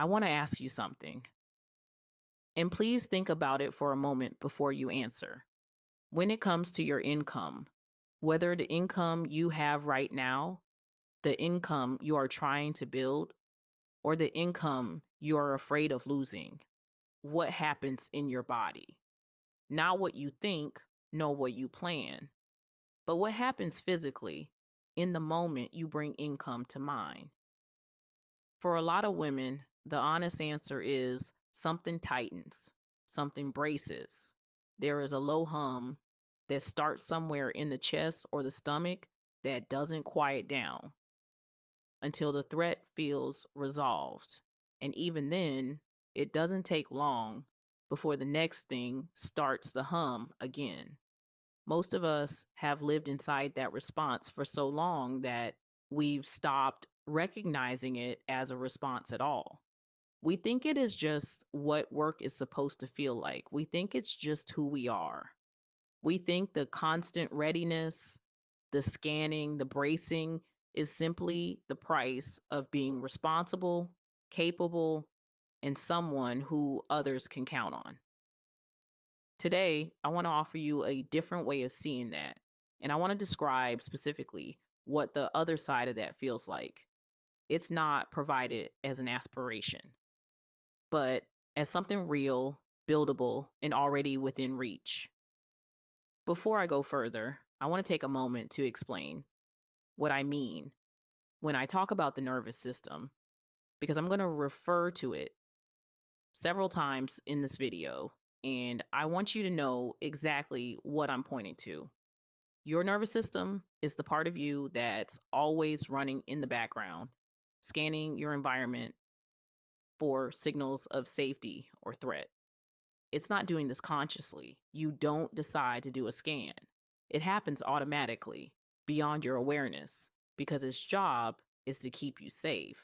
I want to ask you something. And please think about it for a moment before you answer. When it comes to your income, whether the income you have right now, the income you are trying to build, or the income you are afraid of losing, what happens in your body? Not what you think, nor what you plan, but what happens physically in the moment you bring income to mind. For a lot of women, the honest answer is something tightens, something braces. There is a low hum that starts somewhere in the chest or the stomach that doesn't quiet down until the threat feels resolved. And even then, it doesn't take long before the next thing starts the hum again. Most of us have lived inside that response for so long that we've stopped recognizing it as a response at all. We think it is just what work is supposed to feel like. We think it's just who we are. We think the constant readiness, the scanning, the bracing is simply the price of being responsible, capable, and someone who others can count on. Today, I want to offer you a different way of seeing that. And I want to describe specifically what the other side of that feels like. It's not provided as an aspiration, but as something real, buildable, and already within reach. Before I go further, I want to take a moment to explain what I mean when I talk about the nervous system, because I'm going to refer to it several times in this video, and I want you to know exactly what I'm pointing to. Your nervous system is the part of you that's always running in the background, scanning your environment for signals of safety or threat. It's not doing this consciously. You don't decide to do a scan. It happens automatically, beyond your awareness, because its job is to keep you safe.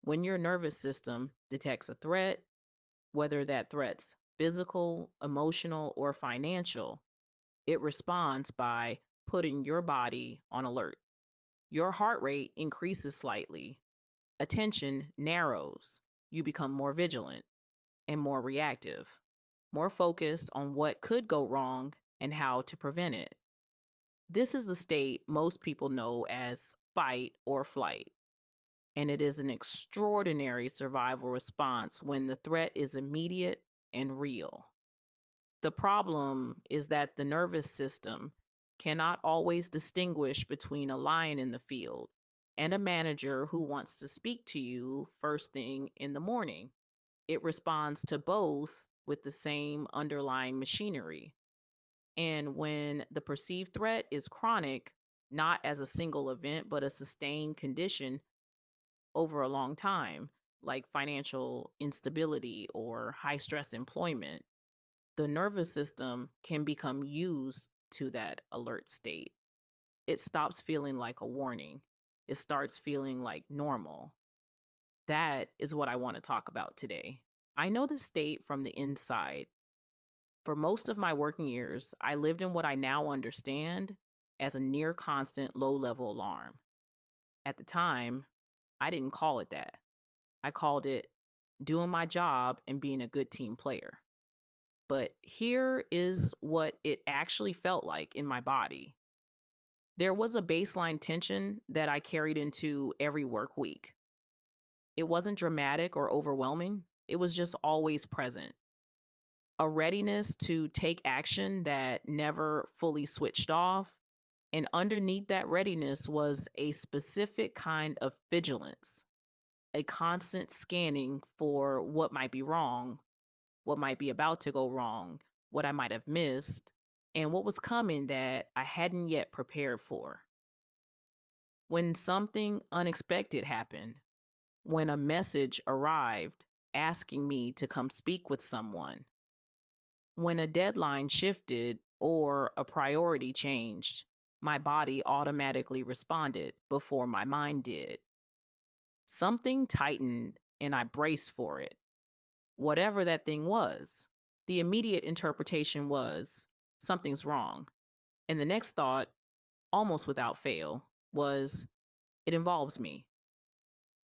When your nervous system detects a threat, whether that threat's physical, emotional, or financial, it responds by putting your body on alert. Your heart rate increases slightly, attention narrows, you become more vigilant and more reactive, more focused on what could go wrong and how to prevent it. This is the state most people know as fight or flight, and it is an extraordinary survival response when the threat is immediate and real. The problem is that the nervous system cannot always distinguish between a lion in the field and a manager who wants to speak to you first thing in the morning. It responds to both with the same underlying machinery. And when the perceived threat is chronic, not as a single event, but a sustained condition over a long time, like financial instability or high stress employment, the nervous system can become used to that alert state. It stops feeling like a warning, it starts feeling like normal. That is what I want to talk about today. I know the state from the inside. For most of my working years, I lived in what I now understand as a near constant low level alarm. At the time, I didn't call it that. I called it doing my job and being a good team player. But here is what it actually felt like in my body. There was a baseline tension that I carried into every work week. It wasn't dramatic or overwhelming, it was just always present. A readiness to take action that never fully switched off. And underneath that readiness was a specific kind of vigilance, a constant scanning for what might be wrong, what might be about to go wrong, what I might have missed, and what was coming that I hadn't yet prepared for. When something unexpected happened, when a message arrived asking me to come speak with someone, when a deadline shifted or a priority changed, my body automatically responded before my mind did. Something tightened and I braced for it, whatever that thing was. The immediate interpretation was something's wrong. And the next thought, almost without fail, was it involves me.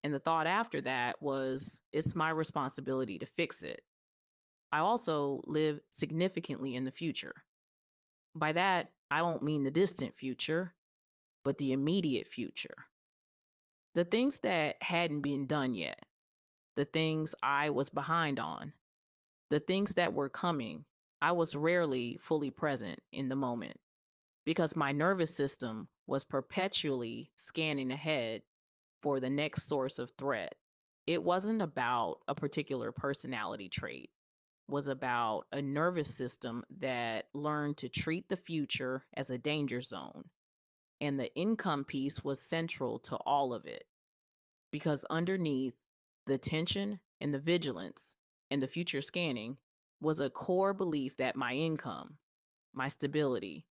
And the thought after that was, it's my responsibility to fix it. I also live significantly in the future. By that, I don't mean the distant future, but the immediate future. The things that hadn't been done yet, the things I was behind on, the things that were coming, I was rarely fully present in the moment because my nervous system was perpetually scanning ahead for the next source of threat. It wasn't about a particular personality trait, it was about a nervous system that learned to treat the future as a danger zone. And the income piece was central to all of it because underneath the tension and the vigilance and the future scanning was a core belief that my income, my stability,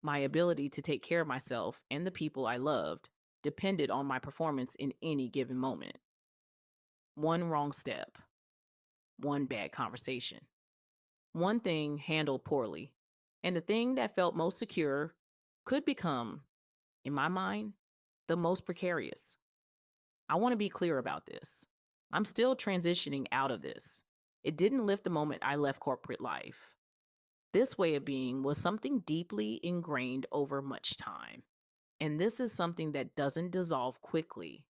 my ability to take care of myself and the people I loved depended on my performance in any given moment. One wrong step, one bad conversation, one thing handled poorly, and the thing that felt most secure could become, in my mind, the most precarious. I want to be clear about this. I'm still transitioning out of this. It didn't lift the moment I left corporate life. This way of being was something deeply ingrained over much time. And this is something that doesn't dissolve quickly.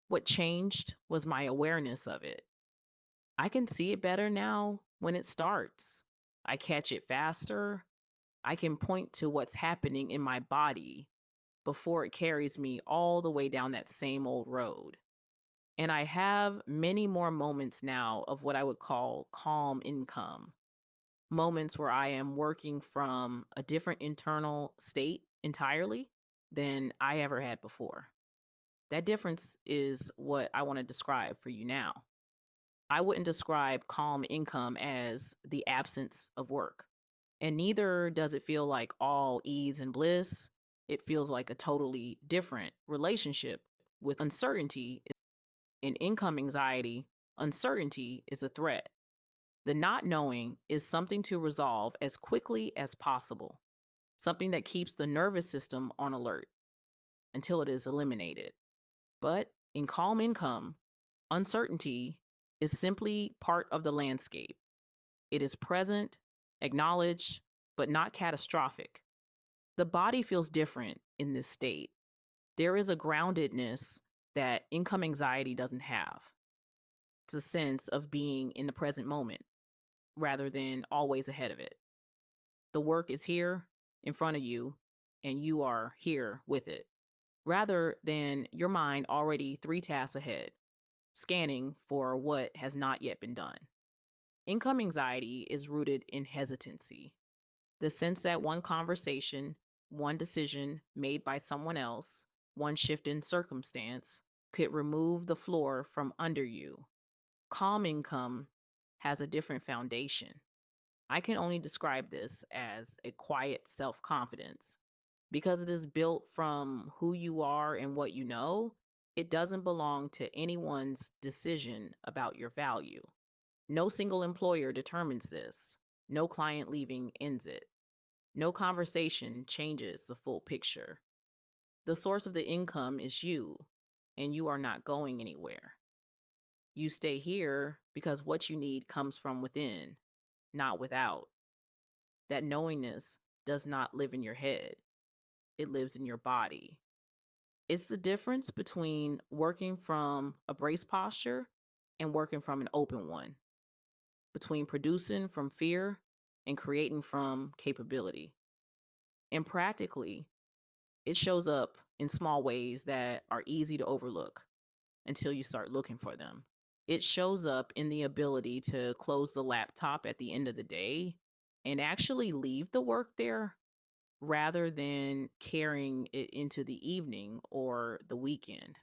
What changed was my awareness of it. I can see it better now when it starts. I catch it faster. I can point to what's happening in my body before it carries me all the way down that same old road. And I have many more moments now of what I would call calm income, moments where I am working from a different internal state entirely than I ever had before. That difference is what I want to describe for you now. I wouldn't describe calm income as the absence of work. And neither does it feel like all ease and bliss. It feels like a totally different relationship with uncertainty. In income anxiety, uncertainty is a threat. The not knowing is something to resolve as quickly as possible, something that keeps the nervous system on alert until it is eliminated. But in calm income, uncertainty is simply part of the landscape. It is present, acknowledged, but not catastrophic. The body feels different in this state. There is a groundedness that income anxiety doesn't have. It's a sense of being in the present moment rather than always ahead of it. The work is here in front of you, and you are here with it, rather than your mind already three tasks ahead, scanning for what has not yet been done. Income anxiety is rooted in hesitancy, the sense that one conversation, one decision made by someone else, one shift in circumstance could remove the floor from under you. Calm income has a different foundation. I can only describe this as a quiet self confidence. Because it is built from who you are and what you know, it doesn't belong to anyone's decision about your value. No single employer determines this. No client leaving ends it. No conversation changes the full picture. The source of the income is you, and you are not going anywhere. You stay here because what you need comes from within, not without. That knowingness does not live in your head, it lives in your body. It's the difference between working from a brace posture and working from an open one, between producing from fear and creating from capability. And practically, it shows up in small ways that are easy to overlook until you start looking for them. It shows up in the ability to close the laptop at the end of the day and actually leave the work there rather than carrying it into the evening or the weekend.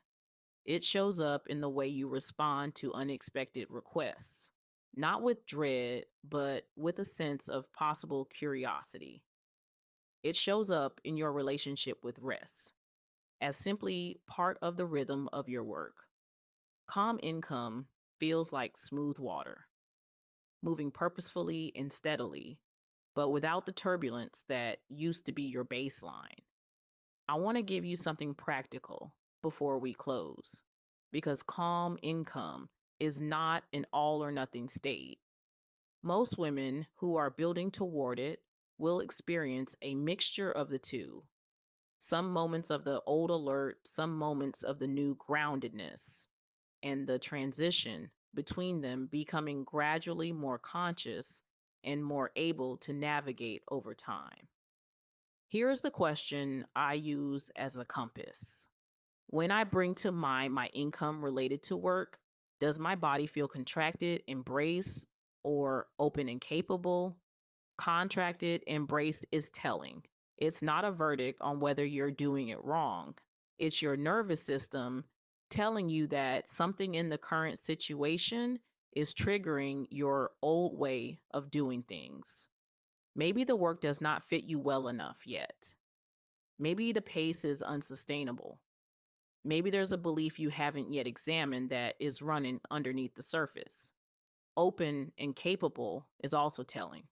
It shows up in the way you respond to unexpected requests, not with dread, but with a sense of possible curiosity. It shows up in your relationship with rest as simply part of the rhythm of your work. Calm income feels like smooth water, moving purposefully and steadily, but without the turbulence that used to be your baseline. I want to give you something practical before we close, because calm income is not an all or nothing state. Most women who are building toward it will experience a mixture of the two. Some moments of the old alert, some moments of the new groundedness, and the transition between them becoming gradually more conscious and more able to navigate over time. Here is the question I use as a compass. When I bring to mind my income related to work, does my body feel contracted, embraced, or open and capable? Contracted, embraced is telling. It's not a verdict on whether you're doing it wrong. It's your nervous system telling you that something in the current situation is triggering your old way of doing things. Maybe the work does not fit you well enough yet. Maybe the pace is unsustainable. Maybe there's a belief you haven't yet examined that is running underneath the surface. Open and capable is also telling.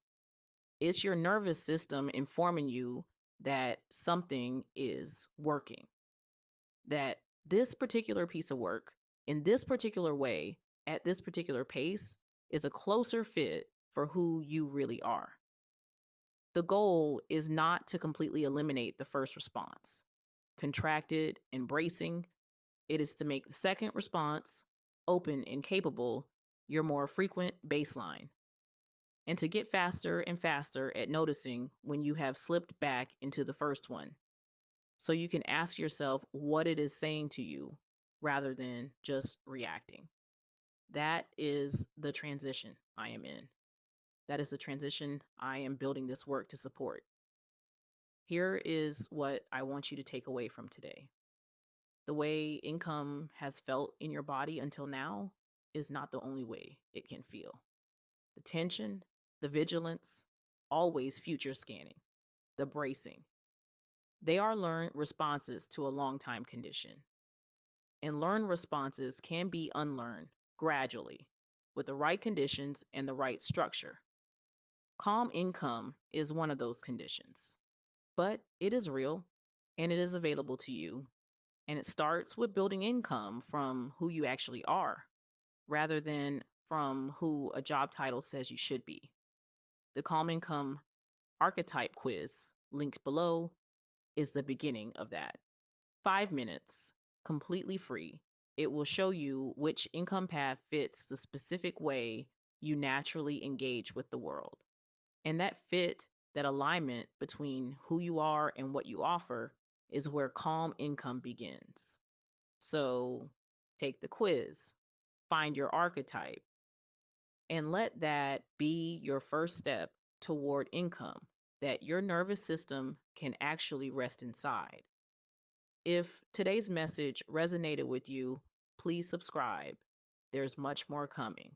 It's your nervous system informing you that something is working, that this particular piece of work in this particular way at this particular pace is a closer fit for who you really are. The goal is not to completely eliminate the first response, contracted, embracing. It is to make the second response, open and capable, your more frequent baseline, and to get faster and faster at noticing when you have slipped back into the first one. So you can ask yourself what it is saying to you rather than just reacting. That is the transition I am in. That is the transition I am building this work to support. Here is what I want you to take away from today. The way income has felt in your body until now is not the only way it can feel. The tension, the vigilance, always future scanning, the bracing. They are learned responses to a long time condition. And learned responses can be unlearned gradually with the right conditions and the right structure. Calm income is one of those conditions, but it is real and it is available to you. And it starts with building income from who you actually are rather than from who a job title says you should be. The Calm Income Archetype Quiz, linked below, is the beginning of that. 5 minutes, completely free. It will show you which income path fits the specific way you naturally engage with the world. And that fit, that alignment between who you are and what you offer, is where calm income begins. So take the quiz, find your archetype, and let that be your first step toward income that your nervous system can actually rest inside. If today's message resonated with you, please subscribe. There's much more coming.